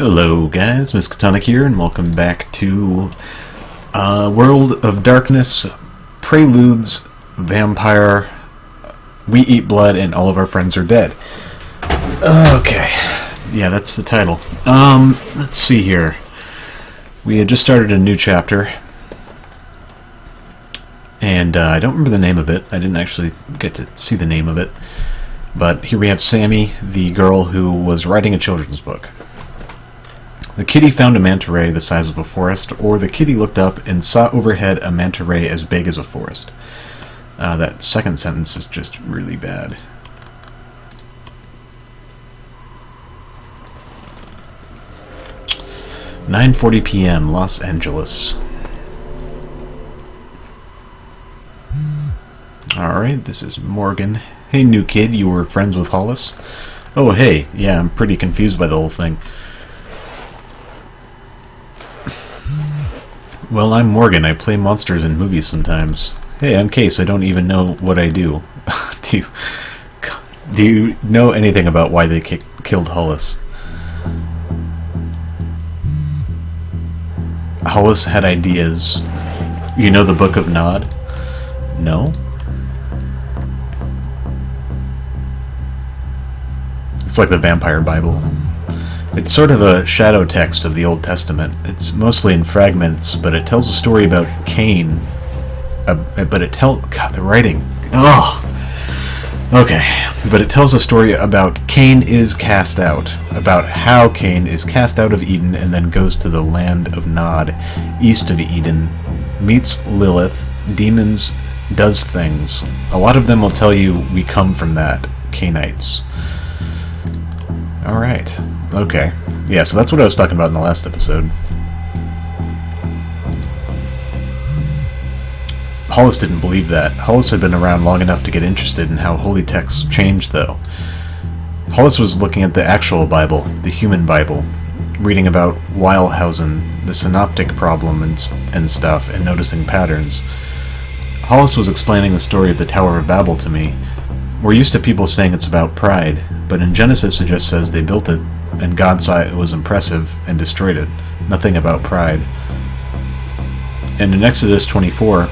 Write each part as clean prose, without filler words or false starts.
Hello guys, Miskatonic here, and welcome back to World of Darkness, Preludes, Vampire, We Eat Blood, and All of Our Friends Are Dead. Okay, yeah, that's the title. Let's see here. We had just started a new chapter, and I don't remember the name of it. I didn't actually get to see the name of it. But here we have Sammy, the girl who was writing a children's book. The kitty found a manta ray the size of a forest, or the kitty looked up and saw overhead a manta ray as big as a forest. That second sentence is just really bad. "9:40 p.m. Los Angeles." Alright, this is Morgan. "Hey, new kid, you were friends with Hollis?" "Oh, hey, yeah, I'm pretty confused by the whole thing." "Well, I'm Morgan. I play monsters in movies sometimes." "Hey, I'm Case. I don't even know what I do." Do you know anything about why they killed Hollis? Hollis had ideas. You know the Book of Nod? No? It's like the Vampire Bible. It's sort of a shadow text of the Old Testament. It's mostly in fragments, but it tells a story about Cain. God, the writing. Oh! Okay. But it tells a story about Cain is cast out. About how Cain is cast out of Eden and then goes to the land of Nod, east of Eden, meets Lilith, demons, does things. A lot of them will tell you we come from that, Cainites. Alright. Okay. Yeah, so that's what I was talking about in the last episode. Hollis didn't believe that. Hollis had been around long enough to get interested in how holy texts change, though. Hollis was looking at the actual Bible, the human Bible, reading about Weilhausen, the synoptic problem and stuff, and noticing patterns. Hollis was explaining the story of the Tower of Babel to me. We're used to people saying it's about pride, but in Genesis it just says they built it, and God saw it was impressive and destroyed it. Nothing about pride. And in Exodus 24,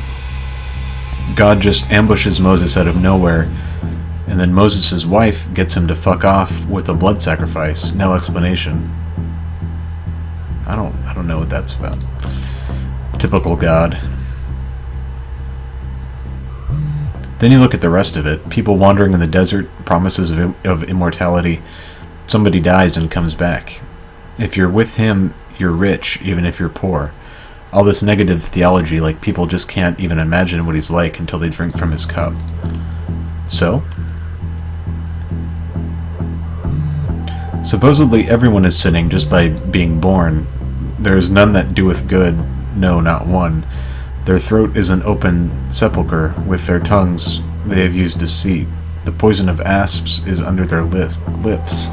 God just ambushes Moses out of nowhere, and then Moses' wife gets him to fuck off with a blood sacrifice. No explanation. I don't know what that's about. Typical God. Then you look at the rest of it. People wandering in the desert, promises of immortality. Somebody dies and comes back. If you're with him, you're rich, even if you're poor. All this negative theology, like people just can't even imagine what he's like until they drink from his cup. So? Supposedly everyone is sinning just by being born. There is none that doeth good, no, not one. Their throat is an open sepulchre. With their tongues they have used deceit. The poison of asps is under their lips.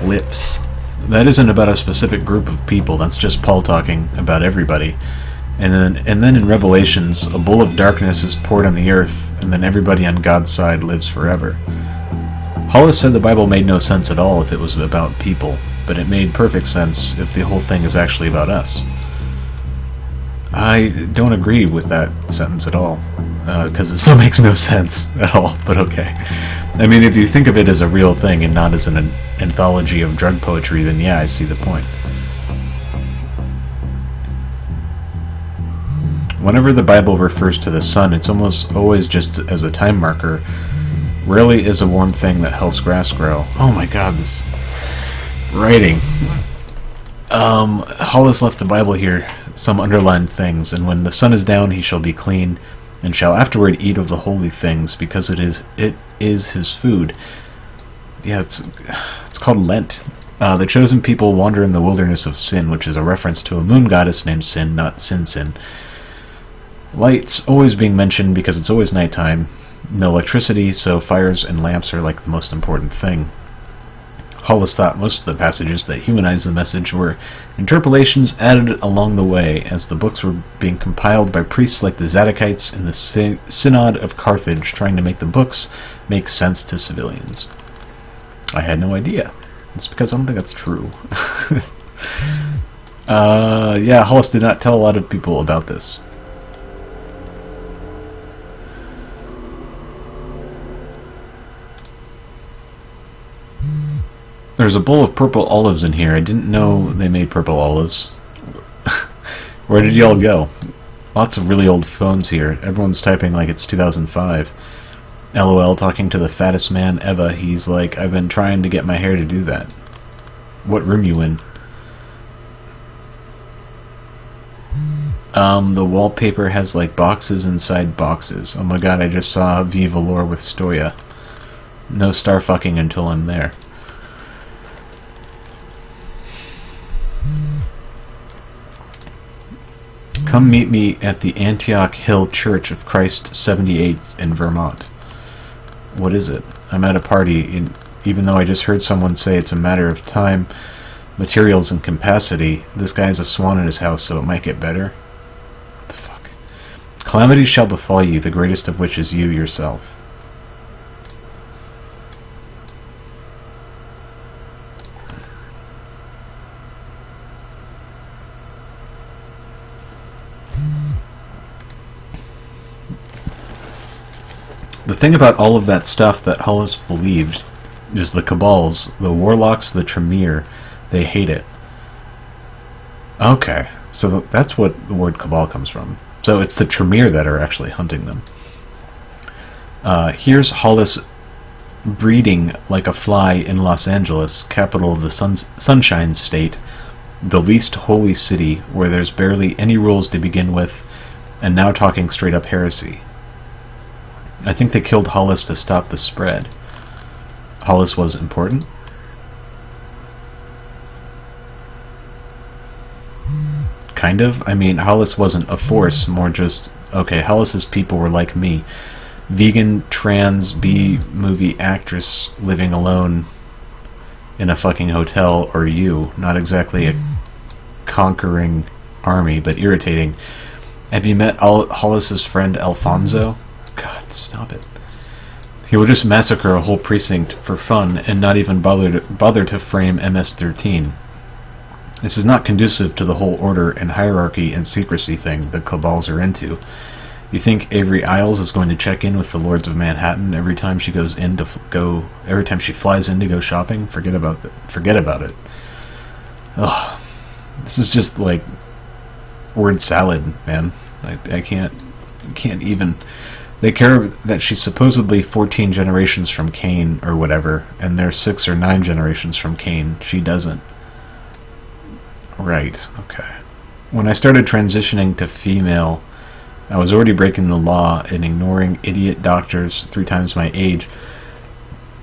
Lips. That isn't about a specific group of people. That's just Paul talking about everybody. And then in Revelations, a bowl of darkness is poured on the earth, and then everybody on God's side lives forever. Hollis said the Bible made no sense at all if it was about people, but it made perfect sense if the whole thing is actually about us. I don't agree with that sentence at all, because it still makes no sense at all, but okay. I mean, if you think of it as a real thing and not as an anthology of drug poetry, then yeah, I see the point. Whenever the Bible refers to the sun, it's almost always just as a time marker. Rarely is a warm thing that helps grass grow. Oh my god, this writing. Hollis left the Bible here, some underlined things, and when the sun is down he shall be clean, and shall afterward eat of the holy things, because it is his food. Yeah, it's called Lent. The chosen people wander in the wilderness of sin, which is a reference to a moon goddess named Sin, not Sin. Light's always being mentioned because it's always nighttime. No electricity, so fires and lamps are like the most important thing. Hollis thought most of the passages that humanized the message were interpolations added along the way as the books were being compiled by priests like the Zadokites in the Synod of Carthage, trying to make the books make sense to civilians. I had no idea. It's because I don't think that's true. Yeah, Hollis did not tell a lot of people about this. There's a bowl of purple olives in here. I didn't know they made purple olives. Where did y'all go? Lots of really old phones here. Everyone's typing like it's 2005. LOL, talking to the fattest man ever. He's like, I've been trying to get my hair to do that. What room you in? The wallpaper has like boxes inside boxes. Oh my god, I just saw Viva Lore with Stoya. No star fucking until I'm there. Come meet me at the Antioch Hill Church of Christ 78th in Vermont. What is it? I'm at a party, even though I just heard someone say it's a matter of time, materials, and capacity. This guy has a swan in his house, so it might get better. What the fuck? Calamity shall befall you, the greatest of which is you yourself. The thing about all of that stuff that Hollis believed is the Cabals, the Warlocks, the Tremere, they hate it. Okay, so that's what the word Cabal comes from. So it's the Tremere that are actually hunting them. Here's Hollis breeding like a fly in Los Angeles, capital of the Sunshine State, the least holy city where there's barely any rules to begin with, and now talking straight up heresy. I think they killed Hollis to stop the spread. Hollis was important? Kind of. I mean, Hollis wasn't a force, more just, okay, Hollis's people were like me. Vegan, trans, B-movie actress living alone in a fucking hotel, or you. Not exactly a conquering army, but irritating. Have you met Hollis's friend Alfonso? God, stop it. He will just massacre a whole precinct for fun and not even bother to frame MS-13. This is not conducive to the whole order and hierarchy and secrecy thing the Cabals are into. You think Avery Isles is going to check in with the Lords of Manhattan every time she goes in to every time she flies in to go shopping? Forget about it. Ugh. This is just like word salad, man. I can't even. They care that she's supposedly 14 generations from Cain or whatever, and they're 6 or 9 generations from Cain. She doesn't. Right, okay. When I started transitioning to female, I was already breaking the law and ignoring idiot doctors 3 times my age,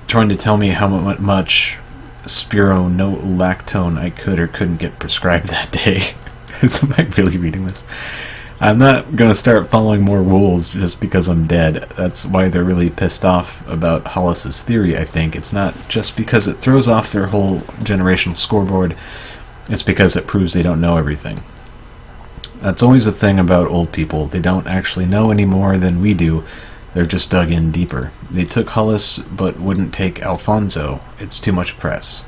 trying to tell me how much spironolactone I could or couldn't get prescribed that day. Am I really reading this? I'm not going to start following more rules just because I'm dead. That's why they're really pissed off about Hollis's theory, I think. It's not just because it throws off their whole generational scoreboard. It's because it proves they don't know everything. That's always the thing about old people. They don't actually know any more than we do. They're just dug in deeper. They took Hollis but wouldn't take Alfonso. It's too much press.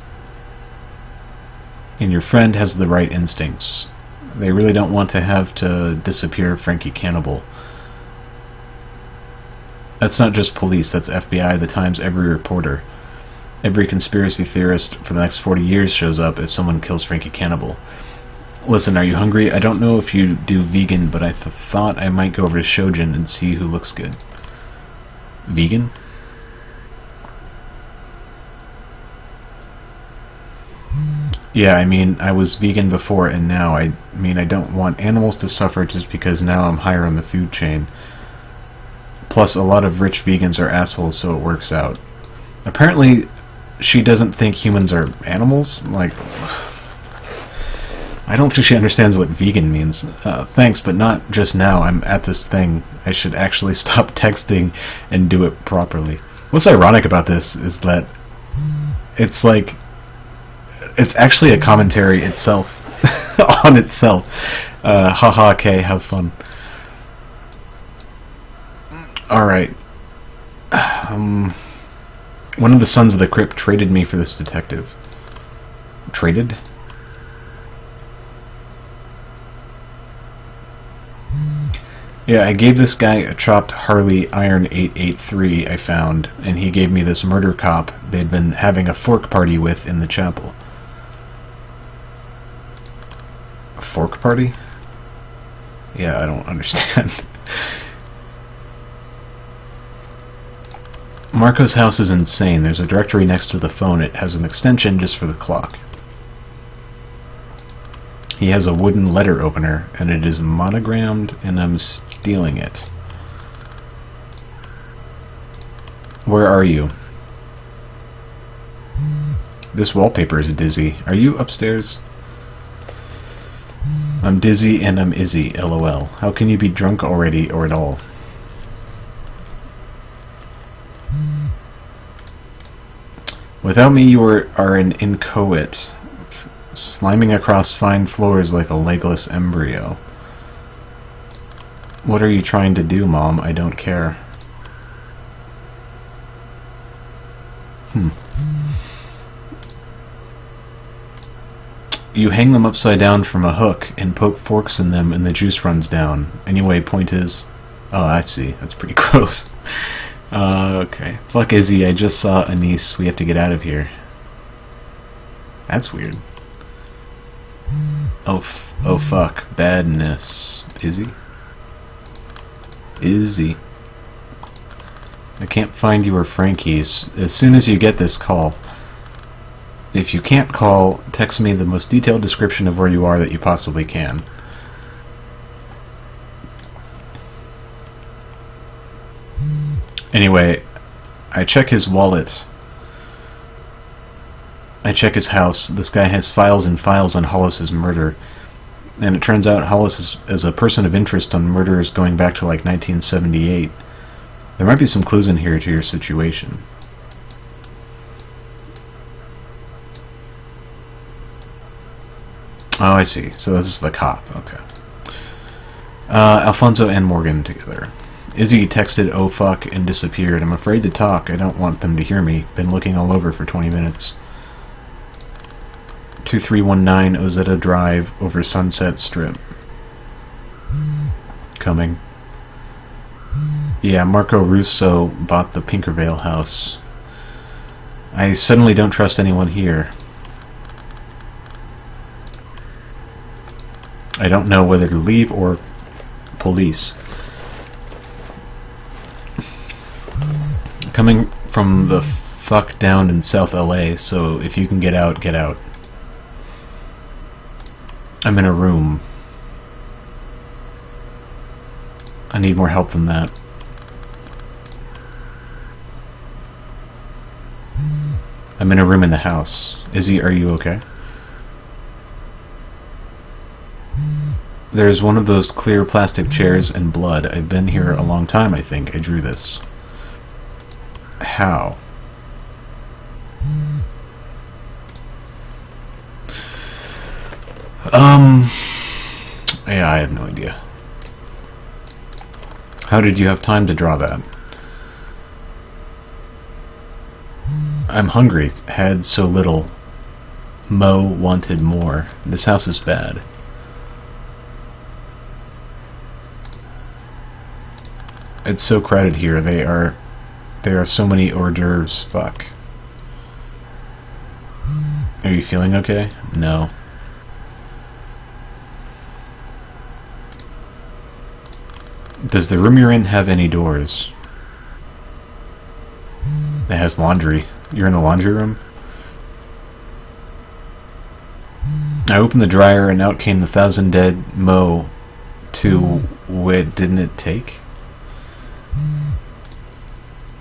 And your friend has the right instincts. They really don't want to have to disappear Frankie Cannibal. That's not just police, that's FBI, the Times, every reporter. Every conspiracy theorist for the next 40 years shows up if someone kills Frankie Cannibal. Listen, are you hungry? I don't know if you do vegan, but I thought I might go over to Shojin and see who looks good. Vegan? Yeah, I mean, I was vegan before and now. I don't want animals to suffer just because now I'm higher on the food chain. Plus, a lot of rich vegans are assholes, so it works out. Apparently, she doesn't think humans are animals. Like, I don't think she understands what vegan means. Thanks, but not just now. I'm at this thing. I should actually stop texting and do it properly. What's ironic about this is that it's like, it's actually a commentary itself on itself. Haha, okay, have fun. Alright. One of the Sons of the Crypt traded me for this detective. Traded? Yeah, I gave this guy a chopped Harley Iron 883 I found, and he gave me this murder cop they'd been having a fork party with in the chapel. A fork party? Yeah, I don't understand. Marco's house is insane. There's a directory next to the phone. It has an extension just for the clock. He has a wooden letter opener, and it is monogrammed, and I'm stealing it. Where are you? This wallpaper is dizzy. Are you upstairs? I'm dizzy and I'm Izzy, lol. How can you be drunk already or at all? Without me you are an inchoate, sliming across fine floors like a legless embryo. What are you trying to do, Mom? I don't care. You hang them upside down from a hook and poke forks in them and the juice runs down. Anyway, point is... Oh, I see. That's pretty gross. Okay. Fuck Izzy, I just saw Anise. We have to get out of here. That's weird. Oh fuck. Badness. Izzy? Izzy. I can't find you or Frankie's. As soon as you get this, call. If you can't call, text me the most detailed description of where you are that you possibly can. Anyway, I check his wallet. I check his house. This guy has files and files on Hollis's murder. And it turns out Hollis is a person of interest on murders going back to like 1978. There might be some clues in here to your situation. Oh, I see. So this is the cop. Okay. Alfonso and Morgan together. Izzy texted "oh fuck" and disappeared. I'm afraid to talk. I don't want them to hear me. Been looking all over for 20 minutes. 2319 Ozetta Drive over Sunset Strip. Coming. Yeah, Marco Russo bought the Pinkervale house. I suddenly don't trust anyone here. I don't know whether to leave or police. Coming from the fuck down in South LA, so if you can get out, get out. I'm in a room. I need more help than that. I'm in a room in the house. Izzy, are you okay? There's one of those clear plastic chairs and blood. I've been here a long time, I think. I drew this. How? Yeah, I have no idea. How did you have time to draw that? I'm hungry. Had so little. Mo wanted more. This house is bad. It's so crowded here. There are so many hors d'oeuvres. Fuck. Are you feeling okay? No. Does the room you're in have any doors? It has laundry. You're in the laundry room? I opened the dryer and out came the 1,000 dead Mo to... Wait, didn't it take?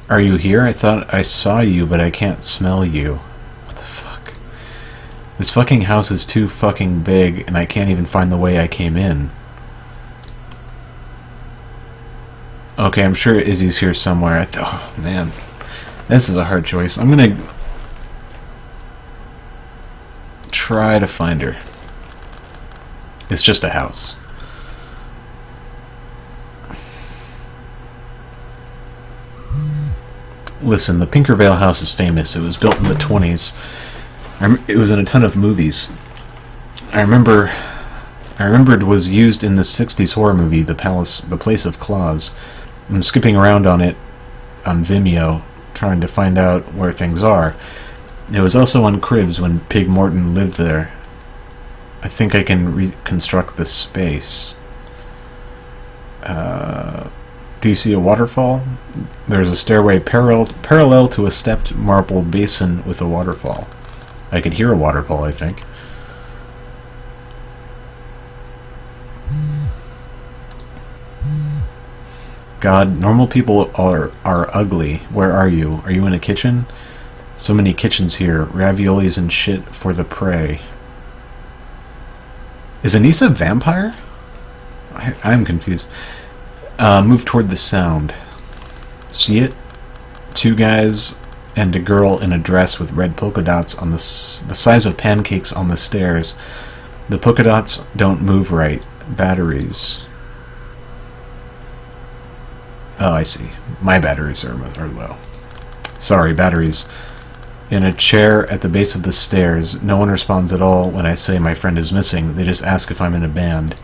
Are you here? I thought I saw you, but I can't smell you. What the fuck? This fucking house is too fucking big, and I can't even find the way I came in. Okay, I'm sure Izzy's here somewhere. Oh, man. This is a hard choice. I'm gonna... try to find her. It's just a house. Listen, the Pinkervale house is famous. It was built in the 20s. It was in a ton of movies. I remember it was used in the 60s horror movie, The Place of Claws. I'm skipping around on it on Vimeo, trying to find out where things are. It was also on Cribs when Pig Morton lived there. I think I can reconstruct the space. Do you see a waterfall? There's a stairway parallel to a stepped marble basin with a waterfall. I could hear a waterfall, I think. God, normal people are ugly. Where are you? Are you in a kitchen? So many kitchens here. Raviolis and shit for the prey. Is Anissa a vampire? I'm confused. Move toward the sound. See it? Two guys and a girl in a dress with red polka dots on the size of pancakes on the stairs. The polka dots don't move right. Batteries. Oh, I see. My batteries are low. Sorry, batteries. In a chair at the base of the stairs. No one responds at all when I say my friend is missing. They just ask if I'm in a band.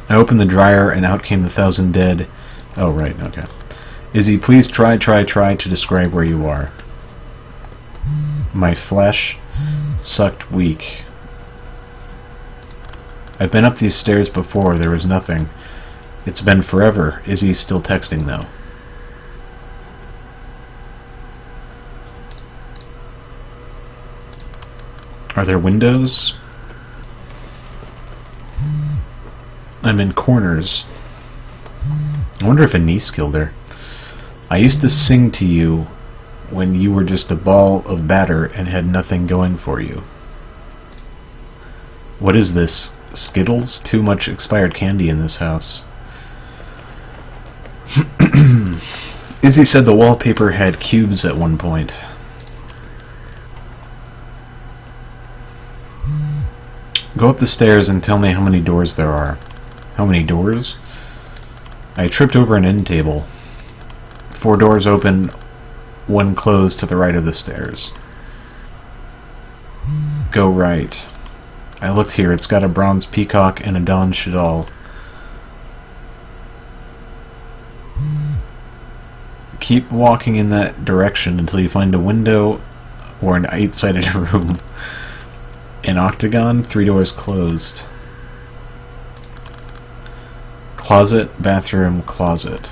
I opened the dryer and out came the 1,000 dead. Oh, right, okay. Izzy, please try to describe where you are. My flesh sucked weak. I've been up these stairs before, there was nothing. It's been forever. Izzy's still texting, though. Are there windows? I'm in corners. I wonder if a niece killed her. I used to sing to you when you were just a ball of batter and had nothing going for you. What is this? Skittles? Too much expired candy in this house. Izzy said the wallpaper had cubes at one point. Go up the stairs and tell me how many doors there are. How many doors? I tripped over an end table. 4 doors open, 1 closed to the right of the stairs. Go right. I looked here. It's got a bronze peacock and a Don Cheadle. Keep walking in that direction until you find a window or an 8-sided room. An octagon, 3 doors closed. Closet, bathroom, closet.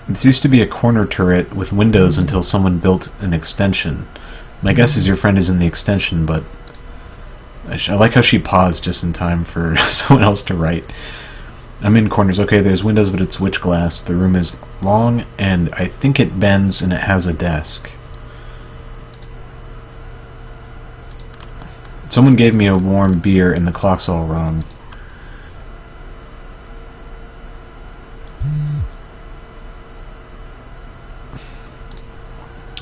This used to be a corner turret with windows until someone built an extension. My guess is your friend is in the extension, but I like how she paused just in time for someone else to write. I'm in corners. Okay, there's windows, but it's witch glass. The room is long, and I think it bends, and it has a desk. Someone gave me a warm beer, and the clock's all wrong.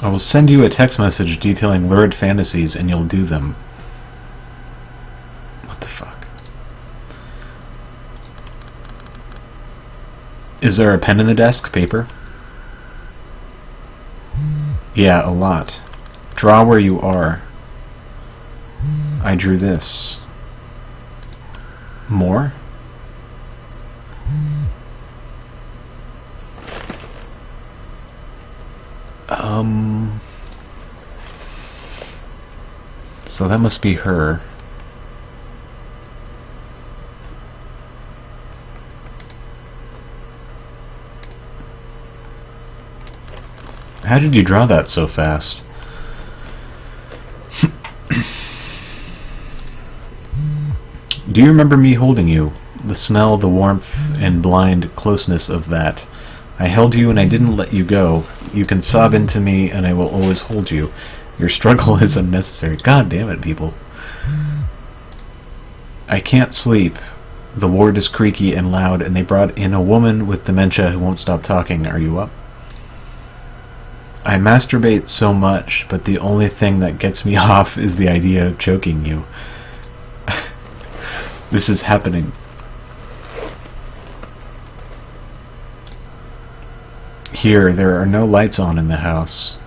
I will send you a text message detailing lurid fantasies, and you'll do them. What the fuck? Is there a pen in the desk? Paper? Yeah, a lot. Draw where you are. I drew this. More? So that must be her. How did you draw that so fast? Do you remember me holding you? The smell, the warmth, and blind closeness of that. I held you and I didn't let you go. You can sob into me and I will always hold you. Your struggle is unnecessary. God damn it, people. I can't sleep. The ward is creaky and loud, and they brought in a woman with dementia who won't stop talking. Are you up? I masturbate so much, but the only thing that gets me off is the idea of choking you. This is happening. Here, there are no lights on in the house.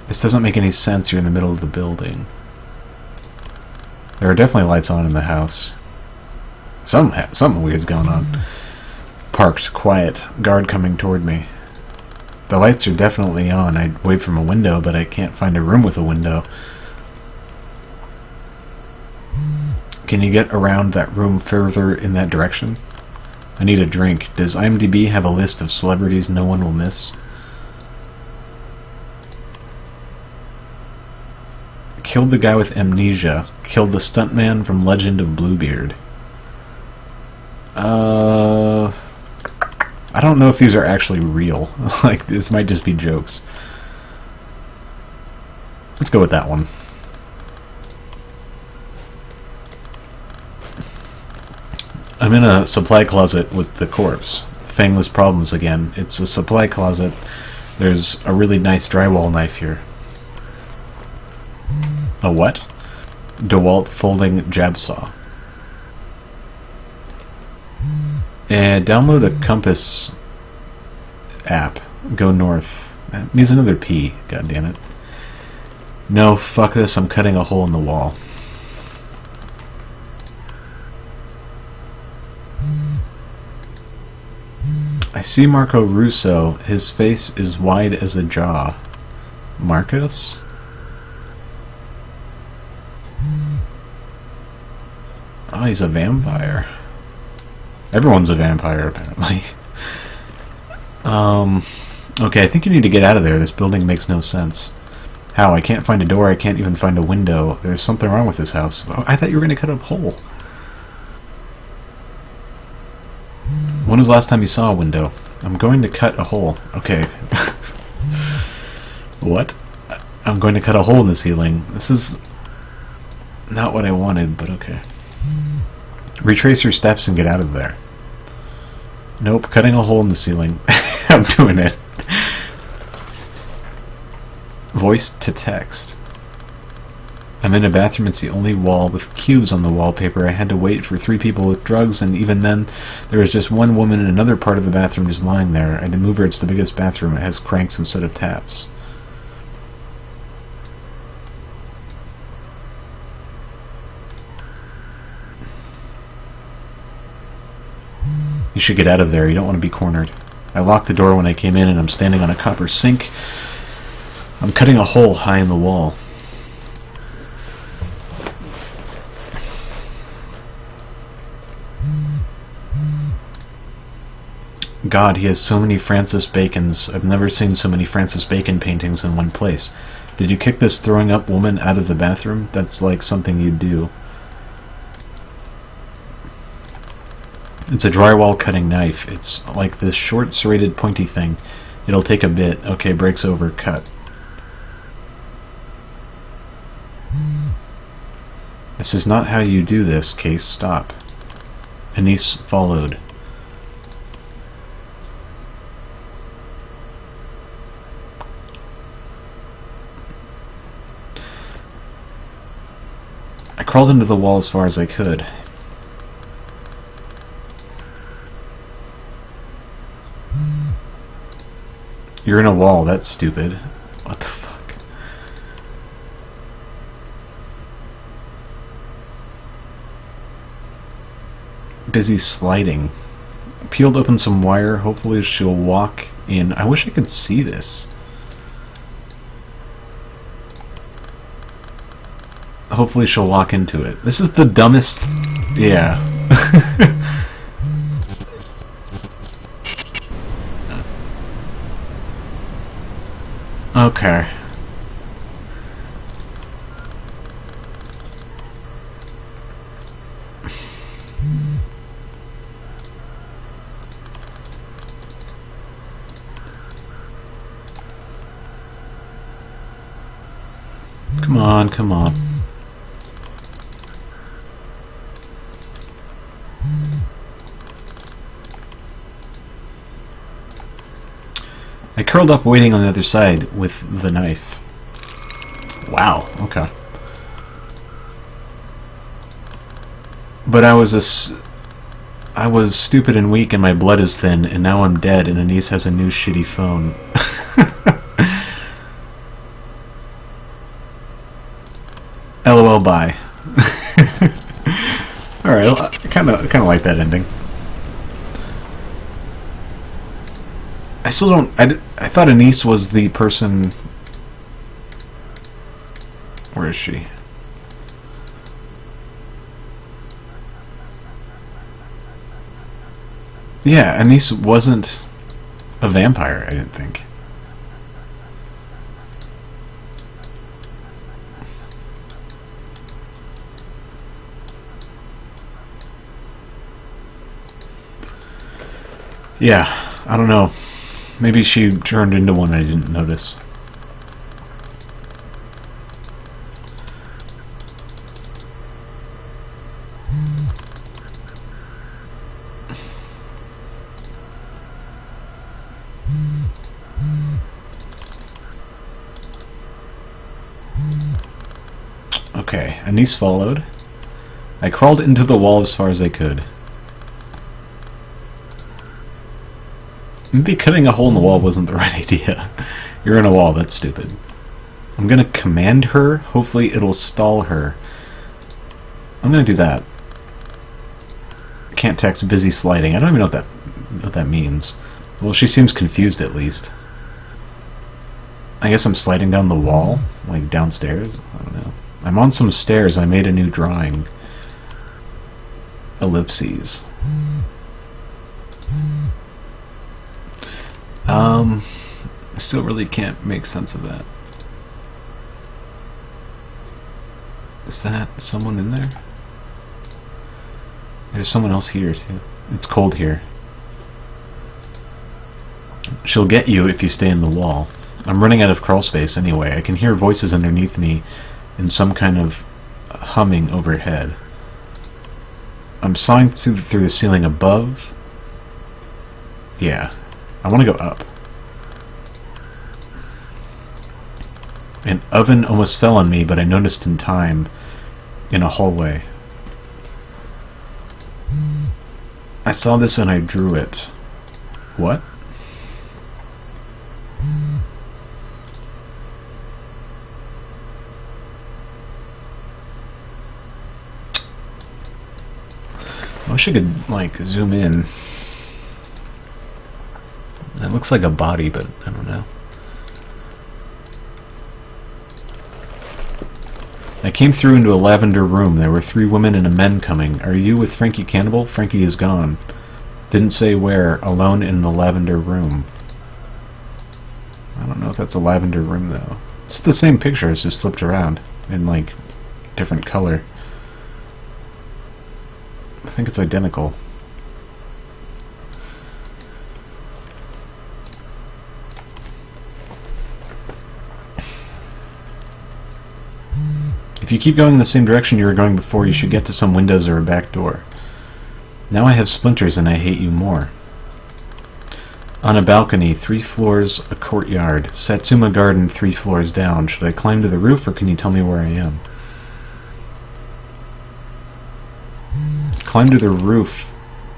This doesn't make any sense. You're in the middle of the building. There are definitely lights on in the house. Something weird's going on. Parked, quiet, guard coming toward me. The lights are definitely on. I'd wave from a window, but I can't find a room with a window. Can you get around that room further in that direction? I need a drink. Does IMDb have a list of celebrities no one will miss? Killed the guy with amnesia. Killed the stuntman from Legend of Bluebeard. I don't know if these are actually real. Like, this might just be jokes. Let's go with that one. I'm in a supply closet with the corpse. Fangless problems again. It's a supply closet. There's a really nice drywall knife here. A what? DeWalt folding jab saw. And download a compass app. Go north. That needs another P. God damn it. No, fuck this. I'm cutting a hole in the wall. I see Marco Russo. His face is wide as a jaw. Marcos? Oh, he's a vampire. Everyone's a vampire, apparently. Okay, I think you need to get out of there. This building makes no sense. How? I can't find a door. I can't even find a window. There's something wrong with this house. Oh, I thought you were going to cut a hole. When was the last time you saw a window? I'm going to cut a hole. Okay. What? I'm going to cut a hole in the ceiling. This is not what I wanted, but okay. Retrace your steps and get out of there. Nope, cutting a hole in the ceiling. I'm doing it. Voice to text. I'm in a bathroom. It's the only wall with cubes on the wallpaper. I had to wait for 3 people with drugs, and even then, there was just one woman in another part of the bathroom just lying there. I had to move her. It's the biggest bathroom. It has cranks instead of taps. You should get out of there. You don't want to be cornered. I locked the door when I came in, and I'm standing on a copper sink. I'm cutting a hole high in the wall. God, he has so many Francis Bacons. I've never seen so many Francis Bacon paintings in one place. Did you kick this throwing up woman out of the bathroom? That's like something you'd do. It's a drywall cutting knife. It's like this short, serrated, pointy thing. It'll take a bit. Okay, breaks over. Cut. This is not how you do this. Case, stop. Anise followed. I crawled into the wall as far as I could. You're in a wall, that's stupid. What the fuck? Busy sliding. Peeled open some wire, hopefully she'll walk in. I wish I could see this. Hopefully she'll walk into it. This is the dumbest... Yeah. Okay. Come on, come on. I curled up waiting on the other side with the knife. Wow, okay. But I was I was stupid and weak and my blood is thin, and now I'm dead and Anise has a new shitty phone. LOL, bye. Alright, I kind of like that ending. I still don't... I thought Anise was the person... Where is she? Yeah, Anise wasn't a vampire, I didn't think. Yeah, I don't know. Maybe she turned into one I didn't notice. Okay, Anise followed. I crawled into the wall as far as I could. Maybe cutting a hole in the wall wasn't the right idea. You're in a wall, that's stupid. I'm gonna command her. Hopefully it'll stall her. I'm gonna do that. Can't text busy sliding. I don't even know what that means. Well, she seems confused at least. I guess I'm sliding down the wall? Like downstairs? I don't know. I'm on some stairs. I made a new drawing. Ellipses. I still really can't make sense of that. Is that someone in there? There's someone else here too. It's cold here. She'll get you if you stay in the wall. I'm running out of crawl space anyway. I can hear voices underneath me and some kind of humming overhead. I'm sawing through the ceiling above. Yeah. I want to go up. An oven almost fell on me, but I noticed in time in a hallway. I saw this and I drew it. What? I wish I could, like, zoom in. That looks like a body, but I don't know. I came through into a lavender room. There were 3 women and a man coming. Are you with Frankie Cannibal? Frankie is gone. Didn't say where. Alone in the lavender room. I don't know if that's a lavender room, though. It's the same picture. It's just flipped around in, like, different color. I think it's identical. If you keep going in the same direction you were going before, you should get to some windows or a back door. Now I have splinters and I hate you more. On a balcony, 3 floors, a courtyard. Satsuma Garden, 3 floors down. Should I climb to the roof or can you tell me where I am? Climb to the roof.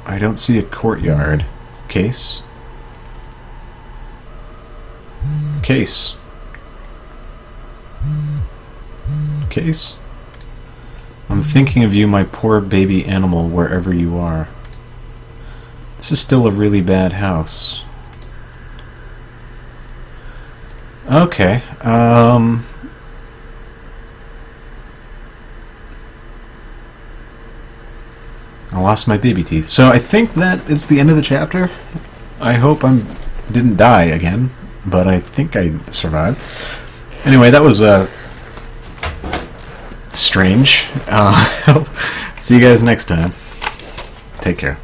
I don't see a courtyard. Case? Case. Case? I'm thinking of you, my poor baby animal, wherever you are. This is still a really bad house. Okay, I lost my baby teeth. So I think that it's the end of the chapter. I hope I didn't die again, but I think I survived. Anyway, that was strange. See you guys next time. Take care.